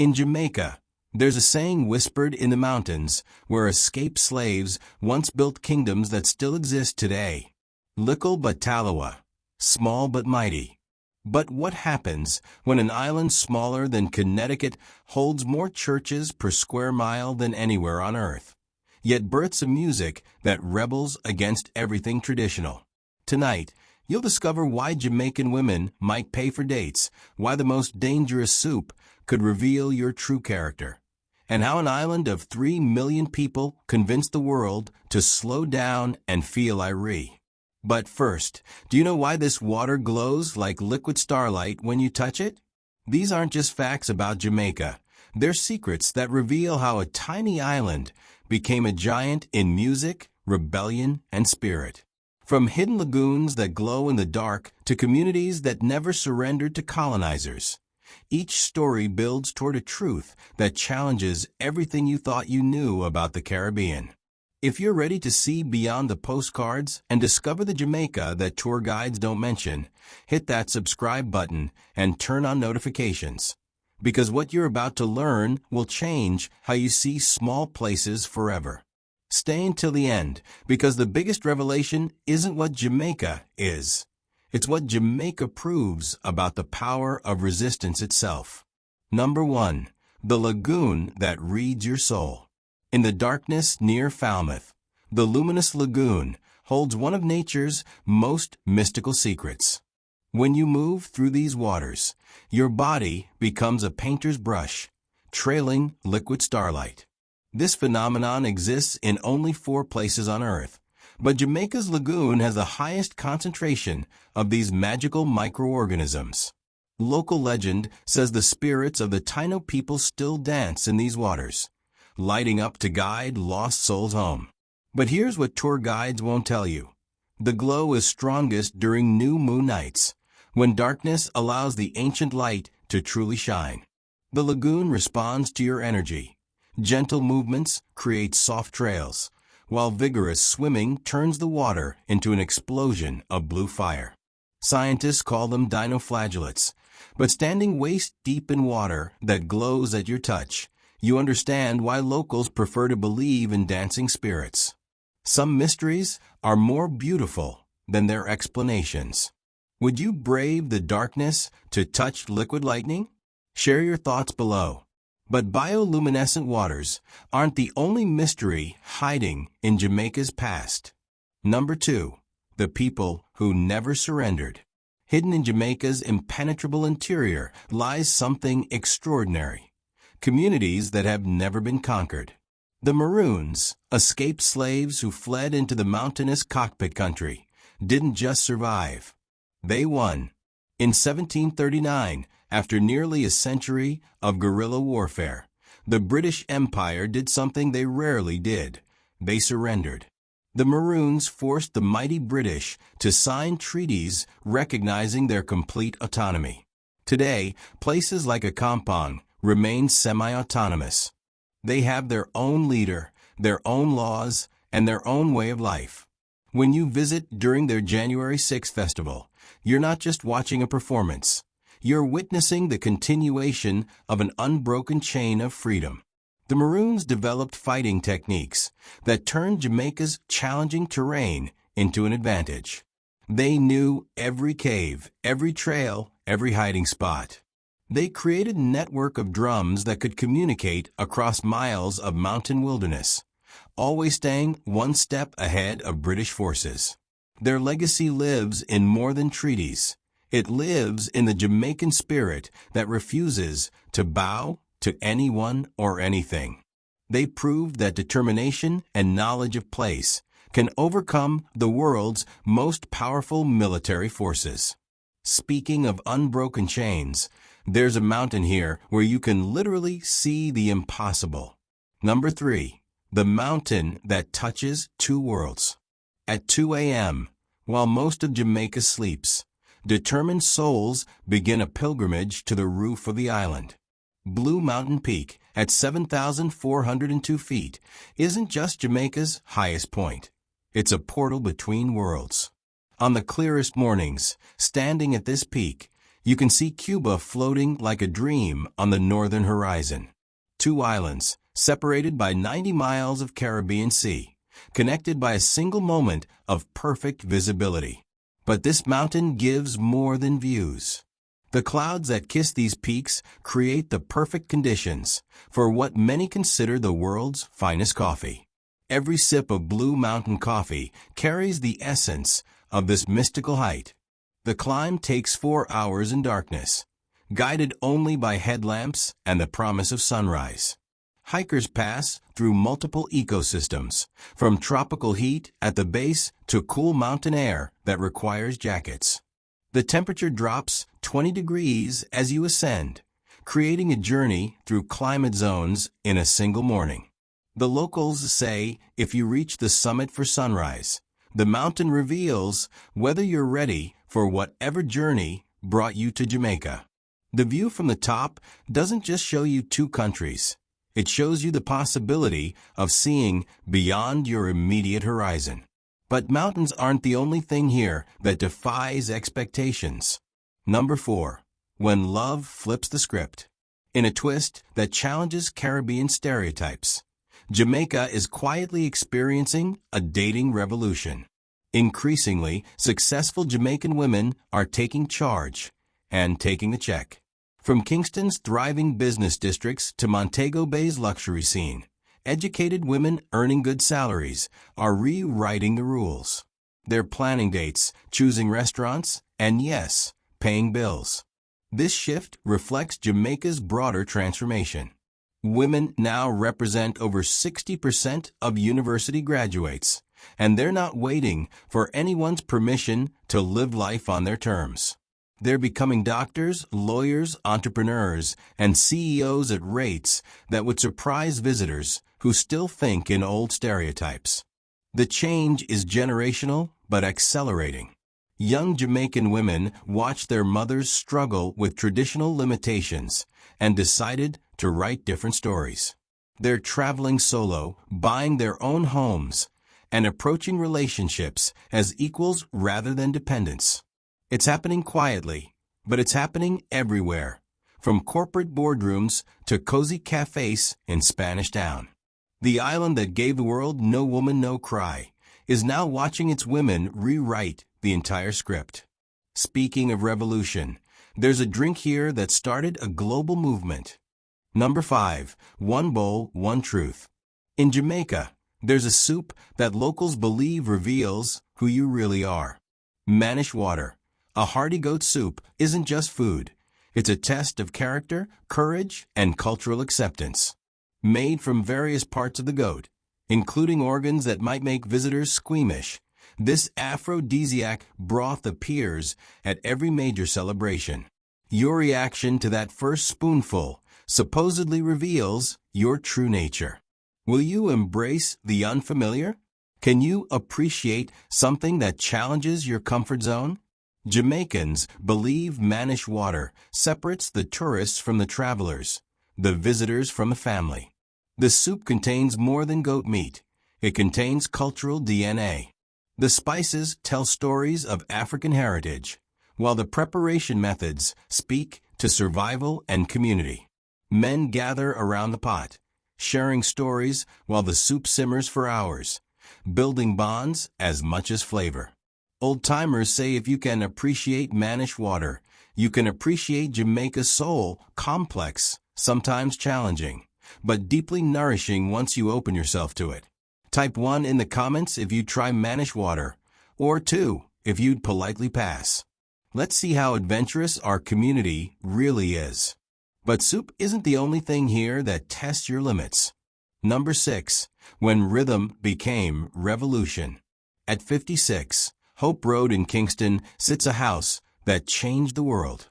In Jamaica, there's a saying whispered in the mountains where escaped slaves once built kingdoms that still exist today. Little but Talawa, small but mighty. But what happens when an island smaller than Connecticut holds more churches per square mile than anywhere on earth, yet births a music that rebels against everything traditional? Tonight, you'll discover why Jamaican women might pay for dates, why the most dangerous soup could reveal your true character, and how an island of 3 million people convinced the world to slow down and feel Irie. But first, do you know why this water glows like liquid starlight when you touch it? These aren't just facts about Jamaica. They're secrets that reveal how a tiny island became a giant in music, rebellion, and spirit. From hidden lagoons that glow in the dark to communities that never surrendered to colonizers, each story builds toward a truth that challenges everything you thought you knew about the Caribbean. If you're ready to see beyond the postcards and discover the Jamaica that tour guides don't mention, hit that subscribe button and turn on notifications. Because what you're about to learn will change how you see small places forever. Stay until the end, because the biggest revelation isn't what Jamaica is. It's what Jamaica proves about the power of resistance itself. Number 1. The lagoon that reads your soul. In the darkness near Falmouth, the luminous lagoon holds one of nature's most mystical secrets. When you move through these waters, your body becomes a painter's brush, trailing liquid starlight. This phenomenon exists in only 4 places on Earth, but Jamaica's lagoon has the highest concentration of these magical microorganisms. Local legend says the spirits of the Taino people still dance in these waters, lighting up to guide lost souls home. But here's what tour guides won't tell you. The glow is strongest during new moon nights, when darkness allows the ancient light to truly shine. The lagoon responds to your energy. Gentle movements create soft trails, while vigorous swimming turns the water into an explosion of blue fire. Scientists call them dinoflagellates, but standing waist-deep in water that glows at your touch, you understand why locals prefer to believe in dancing spirits. Some mysteries are more beautiful than their explanations. Would you brave the darkness to touch liquid lightning? Share your thoughts below. But bioluminescent waters aren't the only mystery hiding in Jamaica's past. Number 2. The people who never surrendered. Hidden in Jamaica's impenetrable interior lies something extraordinary. Communities that have never been conquered. The Maroons, escaped slaves who fled into the mountainous cockpit country, didn't just survive. They won. In 1739, after nearly a century of guerrilla warfare, the British Empire did something they rarely did. They surrendered. The Maroons forced the mighty British to sign treaties recognizing their complete autonomy. Today, places like Accompong remain semi-autonomous. They have their own leader, their own laws, and their own way of life. When you visit during their January 6th festival, you're not just watching a performance. You're witnessing the continuation of an unbroken chain of freedom. The Maroons developed fighting techniques that turned Jamaica's challenging terrain into an advantage. They knew every cave, every trail, every hiding spot. They created a network of drums that could communicate across miles of mountain wilderness, always staying one step ahead of British forces. Their legacy lives in more than treaties. It lives in the Jamaican spirit that refuses to bow to anyone or anything. They proved that determination and knowledge of place can overcome the world's most powerful military forces. Speaking of unbroken chains, there's a mountain here where you can literally see the impossible. Number 3. The mountain that touches 2 worlds. At 2 a.m., while most of Jamaica sleeps, determined souls begin a pilgrimage to the roof of the island. Blue Mountain Peak, at 7,402 feet, isn't just Jamaica's highest point. It's a portal between worlds. On the clearest mornings, standing at this peak, You can see Cuba floating like a dream on the northern horizon. Two islands, separated by 90 miles of Caribbean Sea, connected by a single moment of perfect visibility. But this mountain gives more than views. The clouds that kiss these peaks create the perfect conditions for what many consider the world's finest coffee. Every sip of Blue Mountain coffee carries the essence of this mystical height. The climb takes 4 hours in darkness, guided only by headlamps and the promise of sunrise. Hikers pass through multiple ecosystems, from tropical heat at the base to cool mountain air that requires jackets. The temperature drops 20 degrees as you ascend, creating a journey through climate zones in a single morning. The locals say if you reach the summit for sunrise, the mountain reveals whether you're ready for whatever journey brought you to Jamaica. The view from the top doesn't just show you two countries. It shows you the possibility of seeing beyond your immediate horizon. But mountains aren't the only thing here that defies expectations. Number 4. When love flips the script. In a twist that challenges Caribbean stereotypes, Jamaica is quietly experiencing a dating revolution. Increasingly, successful Jamaican women are taking charge and taking the check. From Kingston's thriving business districts to Montego Bay's luxury scene, educated women earning good salaries are rewriting the rules. They're planning dates, choosing restaurants, and yes, paying bills. This shift reflects Jamaica's broader transformation. Women now represent over 60% of university graduates, and they're not waiting for anyone's permission to live life on their terms. They're becoming doctors, lawyers, entrepreneurs, and CEOs at rates that would surprise visitors who still think in old stereotypes. The change is generational but accelerating. Young Jamaican women watched their mothers struggle with traditional limitations and decided to write different stories. They're traveling solo, buying their own homes, and approaching relationships as equals rather than dependents. It's happening quietly, but it's happening everywhere, from corporate boardrooms to cozy cafes in Spanish Town. The island that gave the world No Woman, No Cry is now watching its women rewrite the entire script. Speaking of revolution, there's a drink here that started a global movement. Number 5. One bowl, one truth. In Jamaica, there's a soup that locals believe reveals who you really are. Manish water, a hearty goat soup, isn't just food. It's a test of character, courage, and cultural acceptance. Made from various parts of the goat, including organs that might make visitors squeamish, this aphrodisiac broth appears at every major celebration. Your reaction to that first spoonful supposedly reveals your true nature. Will you embrace the unfamiliar? Can you appreciate something that challenges your comfort zone? Jamaicans believe Manish water separates the tourists from the travelers, the visitors from the family. The soup contains more than goat meat. It contains cultural DNA. The spices tell stories of African heritage, while the preparation methods speak to survival and community. Men gather around the pot, sharing stories while the soup simmers for hours, building bonds as much as flavor. Old-timers say if you can appreciate Manish water, you can appreciate Jamaica's soul, complex, sometimes challenging, but deeply nourishing once you open yourself to it. Type 1 in the comments if you'd try Manish water, or 2 if you'd politely pass. Let's see how adventurous our community really is. But soup isn't the only thing here that tests your limits. Number 6. When rhythm became revolution. At 56, Hope Road in Kingston sits a house that changed the world.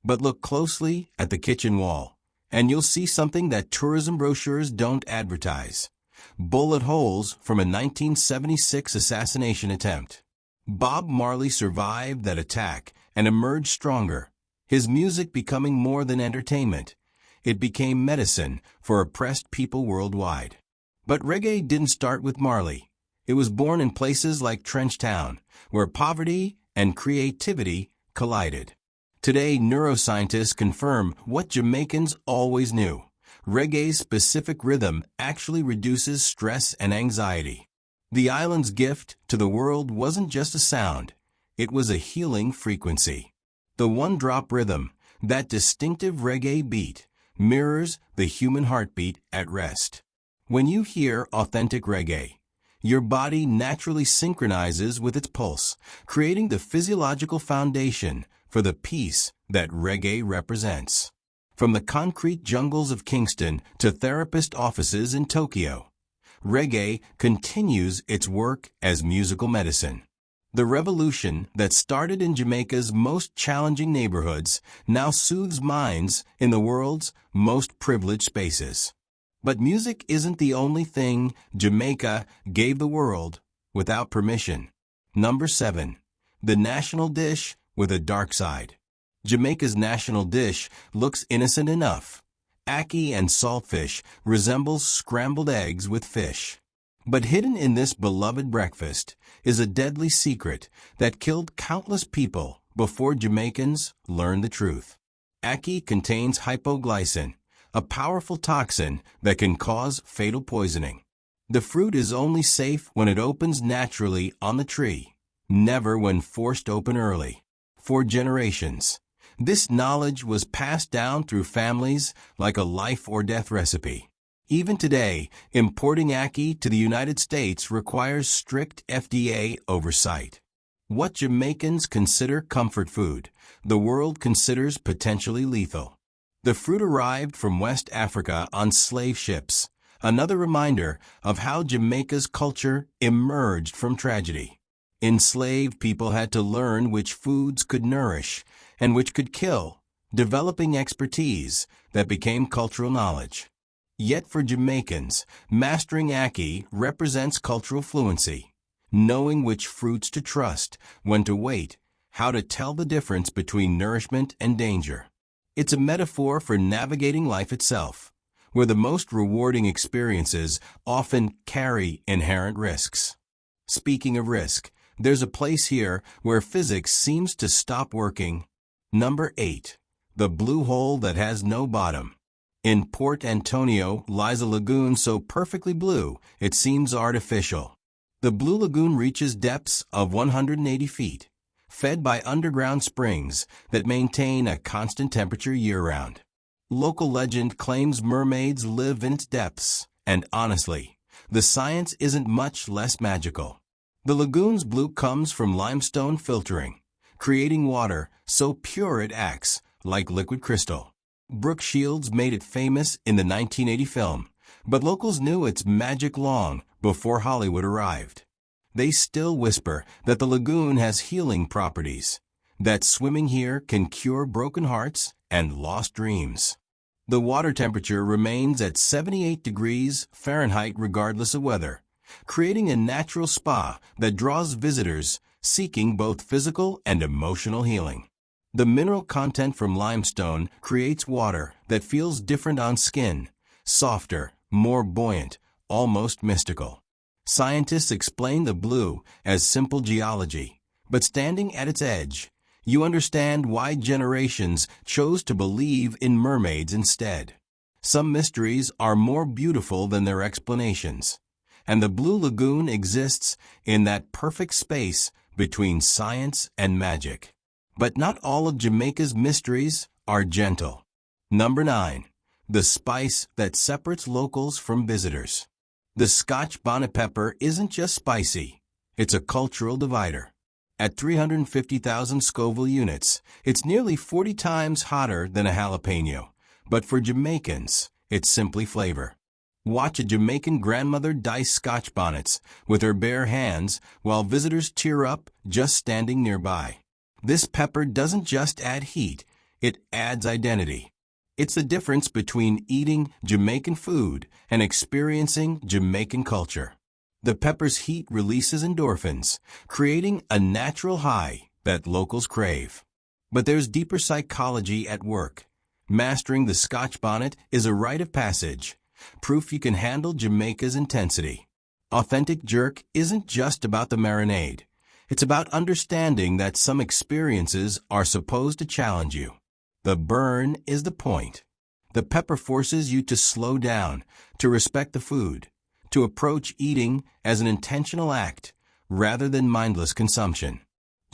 But look closely at the kitchen wall, and you'll see something that tourism brochures don't advertise. Bullet holes from a 1976 assassination attempt. Bob Marley survived that attack and emerged stronger, his music becoming more than entertainment. It became medicine for oppressed people worldwide. But reggae didn't start with Marley. It was born in places like Trench Town, where poverty and creativity collided. Today, neuroscientists confirm what Jamaicans always knew. Reggae's specific rhythm actually reduces stress and anxiety. The island's gift to the world wasn't just a sound, it was a healing frequency. The one-drop rhythm, that distinctive reggae beat, mirrors the human heartbeat at rest. When you hear authentic reggae, your body naturally synchronizes with its pulse, creating the physiological foundation for the peace that reggae represents. From the concrete jungles of Kingston to therapist offices in Tokyo, reggae continues its work as musical medicine. The revolution that started in Jamaica's most challenging neighborhoods now soothes minds in the world's most privileged spaces. But music isn't the only thing Jamaica gave the world without permission. Number 7. The national dish with a dark side. Jamaica's national dish looks innocent enough. Ackee and saltfish resembles scrambled eggs with fish. But hidden in this beloved breakfast is a deadly secret that killed countless people before Jamaicans learned the truth. Ackee contains hypoglycin, a powerful toxin that can cause fatal poisoning. The fruit is only safe when it opens naturally on the tree, never when forced open early. For generations, this knowledge was passed down through families like a life or death recipe. Even today, importing ackee to the United States requires strict FDA oversight. What Jamaicans consider comfort food, the world considers potentially lethal. The fruit arrived from West Africa on slave ships, another reminder of how Jamaica's culture emerged from tragedy. Enslaved people had to learn which foods could nourish and which could kill, developing expertise that became cultural knowledge. Yet for Jamaicans, mastering ackee represents cultural fluency, knowing which fruits to trust, when to wait, how to tell the difference between nourishment and danger. It's a metaphor for navigating life itself, where the most rewarding experiences often carry inherent risks. Speaking of risk, there's a place here where physics seems to stop working. Number 8. The blue hole that has no bottom. In Port Antonio lies a lagoon so perfectly blue it seems artificial. The Blue Lagoon reaches depths of 180 feet, fed by underground springs that maintain a constant temperature year-round. Local legend claims mermaids live in its depths, and honestly, the science isn't much less magical. The lagoon's blue comes from limestone filtering, creating water so pure it acts like liquid crystal. Brooke Shields made it famous in the 1980 film, but locals knew its magic long before Hollywood arrived. They still whisper that the lagoon has healing properties, that swimming here can cure broken hearts and lost dreams. The water temperature remains at 78 degrees Fahrenheit regardless of weather, creating a natural spa that draws visitors seeking both physical and emotional healing. The mineral content from limestone creates water that feels different on skin, softer, more buoyant, almost mystical. Scientists explain the blue as simple geology, but standing at its edge, you understand why generations chose to believe in mermaids instead. Some mysteries are more beautiful than their explanations, and the Blue Lagoon exists in that perfect space between science and magic. But not all of Jamaica's mysteries are gentle. Number 9. The spice that separates locals from visitors. The Scotch bonnet pepper isn't just spicy, it's a cultural divider. At 350,000 Scoville units, it's nearly 40 times hotter than a jalapeno, but for Jamaicans, it's simply flavor. Watch a Jamaican grandmother dice Scotch bonnets with her bare hands while visitors tear up just standing nearby. This pepper doesn't just add heat, it adds identity. It's the difference between eating Jamaican food and experiencing Jamaican culture. The pepper's heat releases endorphins, creating a natural high that locals crave. But there's deeper psychology at work. Mastering the Scotch bonnet is a rite of passage, proof you can handle Jamaica's intensity. Authentic jerk isn't just about the marinade. It's about understanding that some experiences are supposed to challenge you. The burn is the point. The pepper forces you to slow down, to respect the food, to approach eating as an intentional act rather than mindless consumption.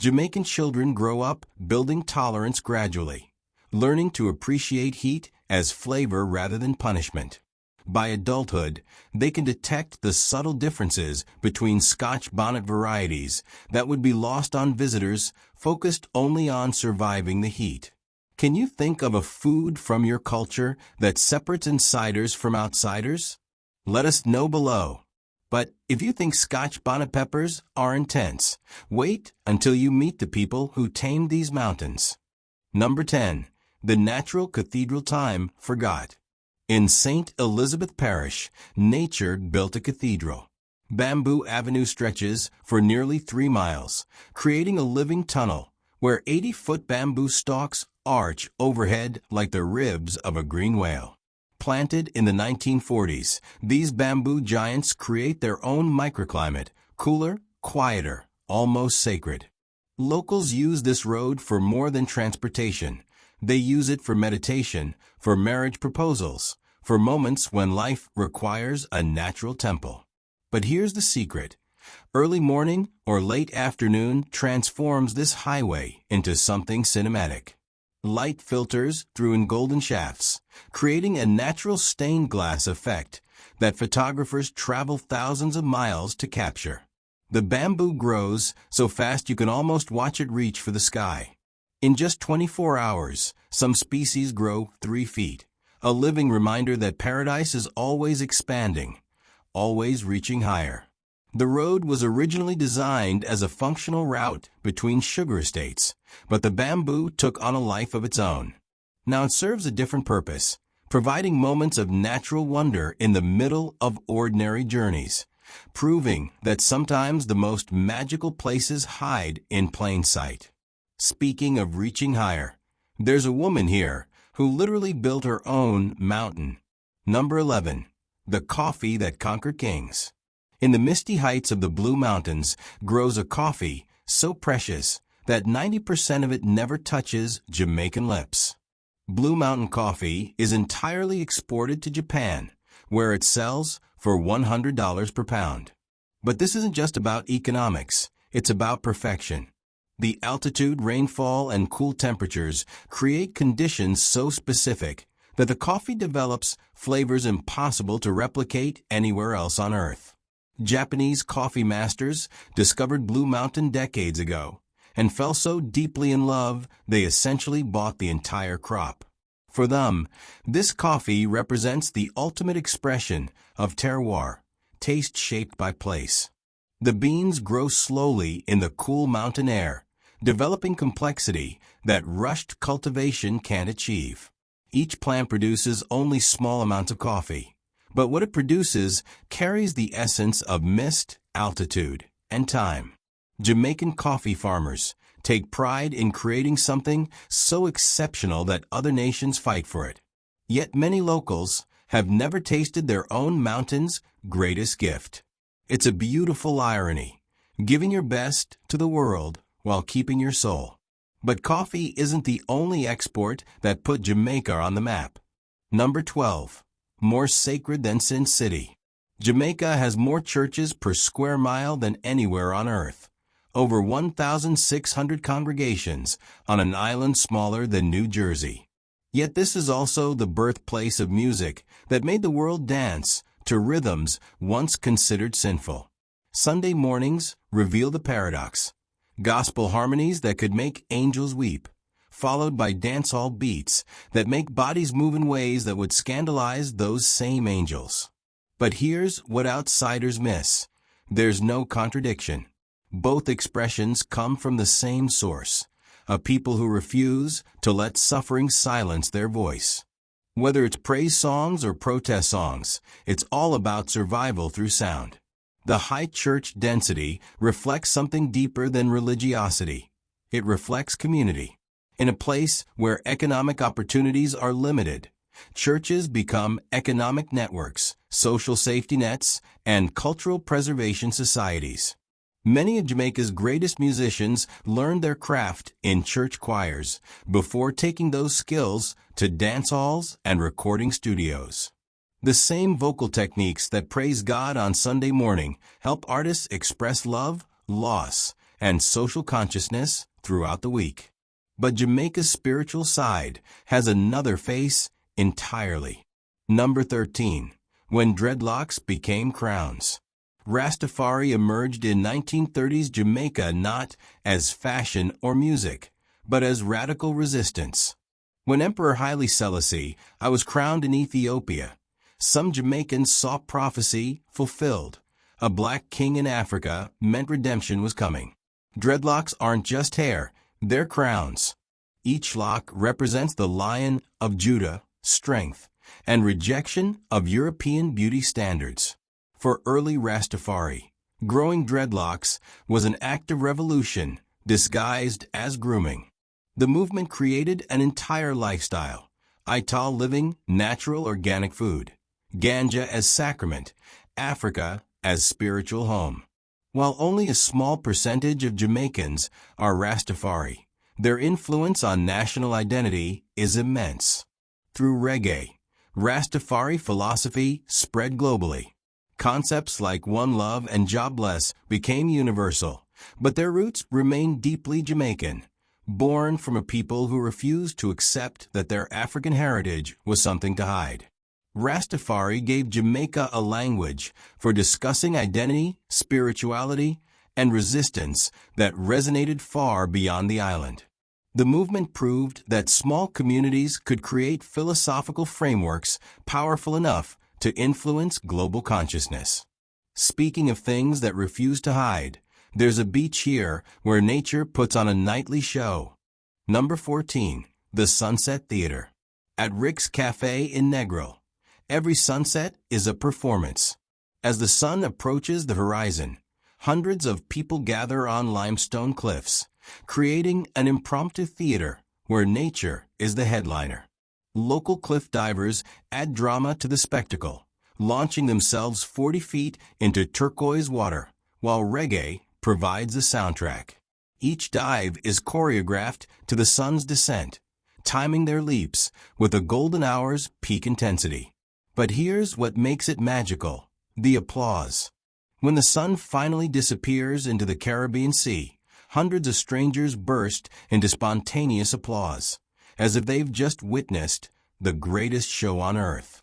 Jamaican children grow up building tolerance gradually, learning to appreciate heat as flavor rather than punishment. By adulthood, they can detect the subtle differences between Scotch bonnet varieties that would be lost on visitors focused only on surviving the heat. Can you think of a food from your culture that separates insiders from outsiders? Let us know below. But if you think Scotch bonnet peppers are intense, wait until you meet the people who tamed these mountains. Number 10. The natural cathedral time forgot. In St. Elizabeth Parish, nature built a cathedral. Bamboo Avenue stretches for nearly 3 miles, creating a living tunnel where 80-foot bamboo stalks arch overhead like the ribs of a green whale. Planted in the 1940s, these bamboo giants create their own microclimate, cooler, quieter, almost sacred. Locals use this road for more than transportation. They use it for meditation, for marriage proposals, for moments when life requires a natural temple. But here's the secret. Early morning or late afternoon transforms this highway into something cinematic. Light filters through in golden shafts, creating a natural stained glass effect that photographers travel thousands of miles to capture. The bamboo grows so fast you can almost watch it reach for the sky. In just 24 hours, some species grow 3 feet, a living reminder that paradise is always expanding, always reaching higher. The road was originally designed as a functional route between sugar estates, but the bamboo took on a life of its own. Now it serves a different purpose, providing moments of natural wonder in the middle of ordinary journeys, proving that sometimes the most magical places hide in plain sight. Speaking of reaching higher, there's a woman here who literally built her own mountain. Number 11. The coffee that conquered kings. In the misty heights of the Blue Mountains grows a coffee so precious that 90% of it never touches Jamaican lips. Blue Mountain coffee is entirely exported to Japan, where it sells for $100 per pound. But this isn't just about economics, it's about perfection. The altitude, rainfall, and cool temperatures create conditions so specific that the coffee develops flavors impossible to replicate anywhere else on Earth. Japanese coffee masters discovered Blue Mountain decades ago and fell so deeply in love they essentially bought the entire crop. For them, this coffee represents the ultimate expression of terroir, taste shaped by place. The beans grow slowly in the cool mountain air, developing complexity that rushed cultivation can't achieve. Each plant produces only small amounts of coffee, but what it produces carries the essence of mist, altitude, and time. Jamaican coffee farmers take pride in creating something so exceptional that other nations fight for it. Yet many locals have never tasted their own mountain's greatest gift. It's a beautiful irony, giving your best to the world while keeping your soul. But coffee isn't the only export that put Jamaica on the map. Number 12. More sacred than Sin City. Jamaica has more churches per square mile than anywhere on Earth. Over 1,600 congregations on an island smaller than New Jersey. Yet this is also the birthplace of music that made the world dance to rhythms once considered sinful. Sunday mornings reveal the paradox. Gospel harmonies that could make angels weep, followed by dancehall beats that make bodies move in ways that would scandalize those same angels. But here's what outsiders miss. There's no contradiction. Both expressions come from the same source, a people who refuse to let suffering silence their voice. Whether it's praise songs or protest songs, it's all about survival through sound. The high church density reflects something deeper than religiosity. It reflects community. In a place where economic opportunities are limited, churches become economic networks, social safety nets, and cultural preservation societies. Many of Jamaica's greatest musicians learned their craft in church choirs before taking those skills to dance halls and recording studios. The same vocal techniques that praise God on Sunday morning help artists express love, loss, and social consciousness throughout the week. But Jamaica's spiritual side has another face entirely. Number 13. When dreadlocks became crowns. Rastafari emerged in 1930s Jamaica not as fashion or music, but as radical resistance. When Emperor Haile Selassie I was crowned in Ethiopia, some Jamaicans saw prophecy fulfilled. A black king in Africa meant redemption was coming. Dreadlocks aren't just hair, they're crowns. Each lock represents the Lion of Judah, strength, and rejection of European beauty standards. For early Rastafari, growing dreadlocks was an act of revolution disguised as grooming. The movement created an entire lifestyle: Ital living, natural organic food; ganja as sacrament; Africa as spiritual home. While only a small percentage of Jamaicans are Rastafari, their influence on national identity is immense. Through reggae, Rastafari philosophy spread globally. Concepts like one love and jobless became universal, but their roots remain deeply Jamaican, born from a people who refused to accept that their African heritage was something to hide. Rastafari gave Jamaica a language for discussing identity, spirituality, and resistance that resonated far beyond the island. The movement proved that small communities could create philosophical frameworks powerful enough to influence global consciousness. Speaking of things that refuse to hide, there's a beach here where nature puts on a nightly show. Number 14. The Sunset Theater. At Rick's Cafe in Negril, every sunset is a performance. As the sun approaches the horizon, hundreds of people gather on limestone cliffs, creating an impromptu theater where nature is the headliner. Local cliff divers add drama to the spectacle, launching themselves 40 feet into turquoise water, while reggae provides the soundtrack. Each dive is choreographed to the sun's descent, timing their leaps with a golden hour's peak intensity. But here's what makes it magical: the applause. When the sun finally disappears into the Caribbean Sea, hundreds of strangers burst into spontaneous applause, as if they've just witnessed the greatest show on earth.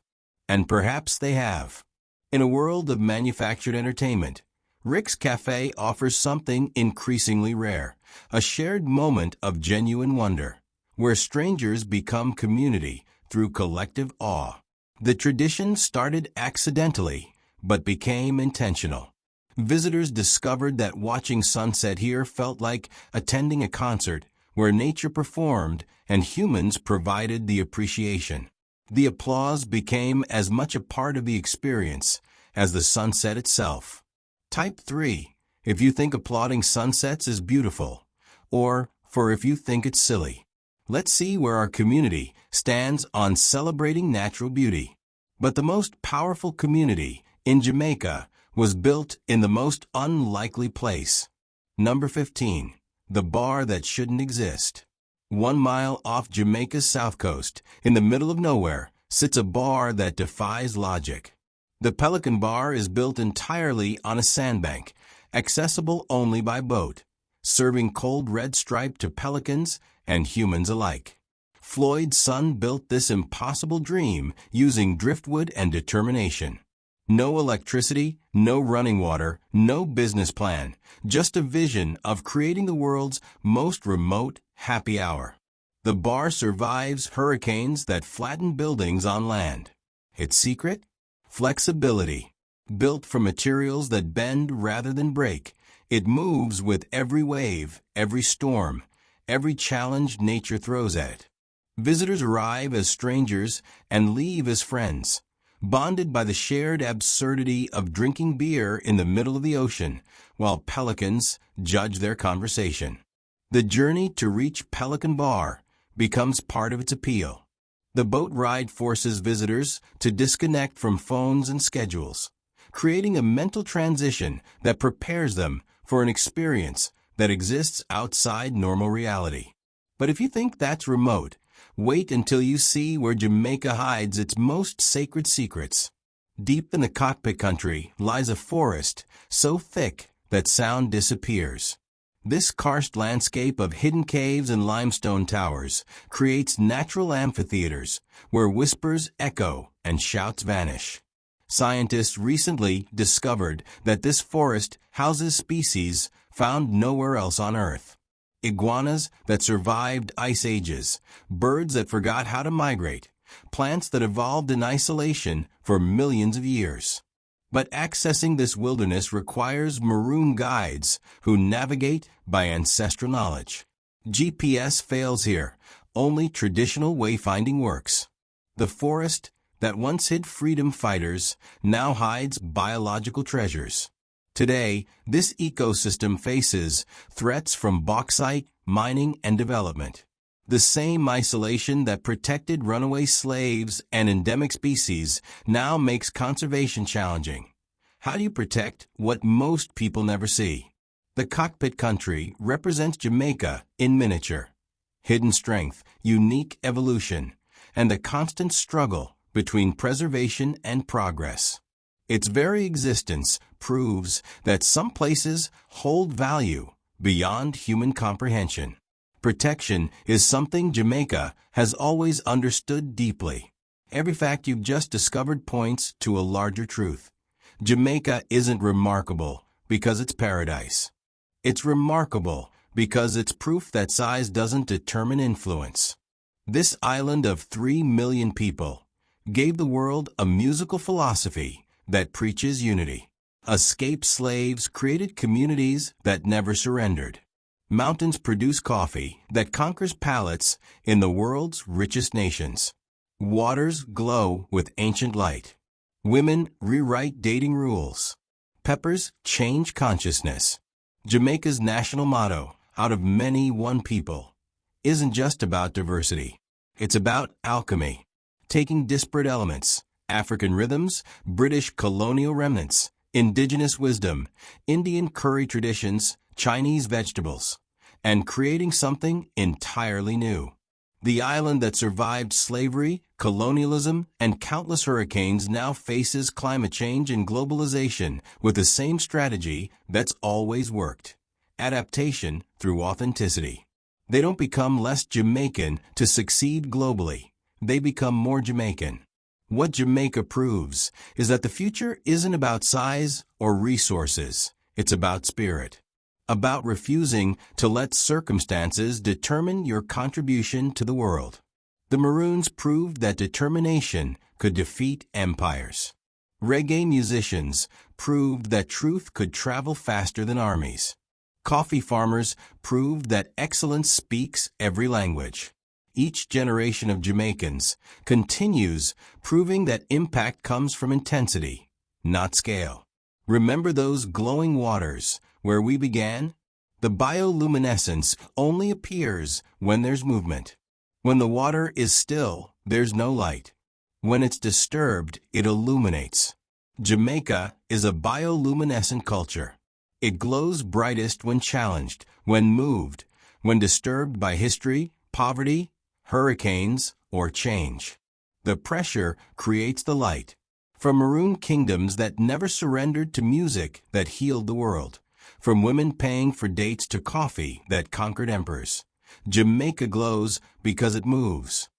And perhaps they have. In a world of manufactured entertainment, Rick's Cafe offers something increasingly rare: a shared moment of genuine wonder, where strangers become community through collective awe. The tradition started accidentally, but became intentional. Visitors discovered that watching sunset here felt like attending a concert where nature performed and humans provided the appreciation. The applause became as much a part of the experience as the sunset itself. Type 3, if you think applauding sunsets is beautiful, or for if you think it's silly. Let's see where our community stands on celebrating natural beauty. But the most powerful community in Jamaica was built in the most unlikely place. Number 15. The bar that shouldn't exist. 1 mile off Jamaica's south coast, in the middle of nowhere, sits a bar that defies logic. The Pelican Bar is built entirely on a sandbank, accessible only by boat, serving cold red stripe to pelicans and humans alike. Floyd's son built this impossible dream using driftwood and determination. No electricity, no running water, no business plan, just a vision of creating the world's most remote happy hour. The bar survives hurricanes that flatten buildings on land. Its secret? Flexibility. Built from materials that bend rather than break, it moves with every wave, every storm, every challenge nature throws at it. Visitors arrive as strangers and leave as friends, bonded by the shared absurdity of drinking beer in the middle of the ocean, while pelicans judge their conversation. The journey to reach Pelican Bar becomes part of its appeal. The boat ride forces visitors to disconnect from phones and schedules, creating a mental transition that prepares them for an experience that exists outside normal reality. But if you think that's remote, wait until you see where Jamaica hides its most sacred secrets. Deep in the cockpit country lies a forest so thick that sound disappears. This karst landscape of hidden caves and limestone towers creates natural amphitheaters where whispers echo and shouts vanish. Scientists recently discovered that this forest houses species found nowhere else on Earth. Iguanas that survived ice ages, birds that forgot how to migrate, plants that evolved in isolation for millions of years. But accessing this wilderness requires maroon guides who navigate by ancestral knowledge. GPS fails here. Only traditional wayfinding works. The forest that once hid freedom fighters now hides biological treasures. Today, this ecosystem faces threats from bauxite, mining, and development. The same isolation that protected runaway slaves and endemic species now makes conservation challenging. How do you protect what most people never see? The cockpit country represents Jamaica in miniature. Hidden strength, unique evolution, and the constant struggle between preservation and progress. Its very existence proves that some places hold value beyond human comprehension. Protection is something Jamaica has always understood deeply. Every fact you've just discovered points to a larger truth. Jamaica isn't remarkable because it's paradise. It's remarkable because it's proof that size doesn't determine influence. This island of 3 million people gave the world a musical philosophy that preaches unity. Escaped slaves created communities that never surrendered. Mountains produce coffee that conquers palates in the world's richest nations. Waters glow with ancient light. Women rewrite dating rules. Peppers change consciousness. Jamaica's national motto, out of many one people, isn't just about diversity. It's about alchemy. Taking disparate elements, African rhythms, British colonial remnants, indigenous wisdom, Indian curry traditions, Chinese vegetables, and creating something entirely new. The island that survived slavery, colonialism, and countless hurricanes now faces climate change and globalization with the same strategy that's always worked: adaptation through authenticity. They don't become less Jamaican to succeed globally. They become more Jamaican. What Jamaica proves is that the future isn't about size or resources. It's about spirit. About refusing to let circumstances determine your contribution to the world. The Maroons proved that determination could defeat empires. Reggae musicians proved that truth could travel faster than armies. Coffee farmers proved that excellence speaks every language. Each generation of Jamaicans continues proving that impact comes from intensity, not scale. Remember those glowing waters where we began? The bioluminescence only appears when there's movement. When the water is still, there's no light. When it's disturbed, it illuminates. Jamaica is a bioluminescent culture. It glows brightest when challenged, when moved, when disturbed by history, poverty, hurricanes, or change. The pressure creates the light. From maroon kingdoms that never surrendered to music that healed the world. From women paying for dates to coffee that conquered emperors. Jamaica glows because it moves.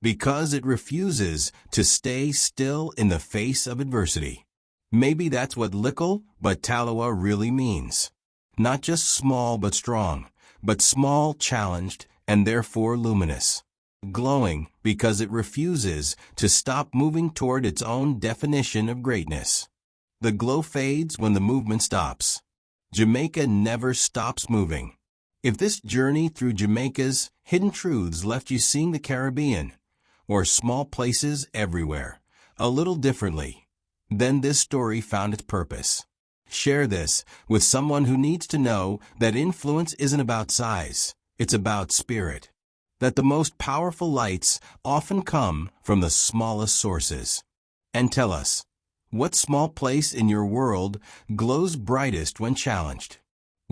Because it refuses to stay still in the face of adversity. Maybe that's what Lickle but Taloa really means. Not just small but strong, but small, challenged, and therefore luminous. Glowing because it refuses to stop moving toward its own definition of greatness. The glow fades when the movement stops. Jamaica never stops moving. If this journey through Jamaica's hidden truths left you seeing the Caribbean, or small places everywhere, a little differently, then this story found its purpose. Share this with someone who needs to know that influence isn't about size, it's about spirit. That the most powerful lights often come from the smallest sources. And tell us, what small place in your world glows brightest when challenged?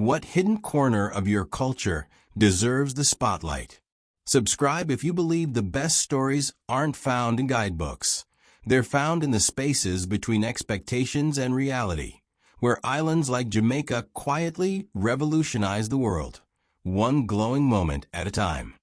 What hidden corner of your culture deserves the spotlight? Subscribe if you believe the best stories aren't found in guidebooks. They're found in the spaces between expectations and reality, where islands like Jamaica quietly revolutionize the world, one glowing moment at a time.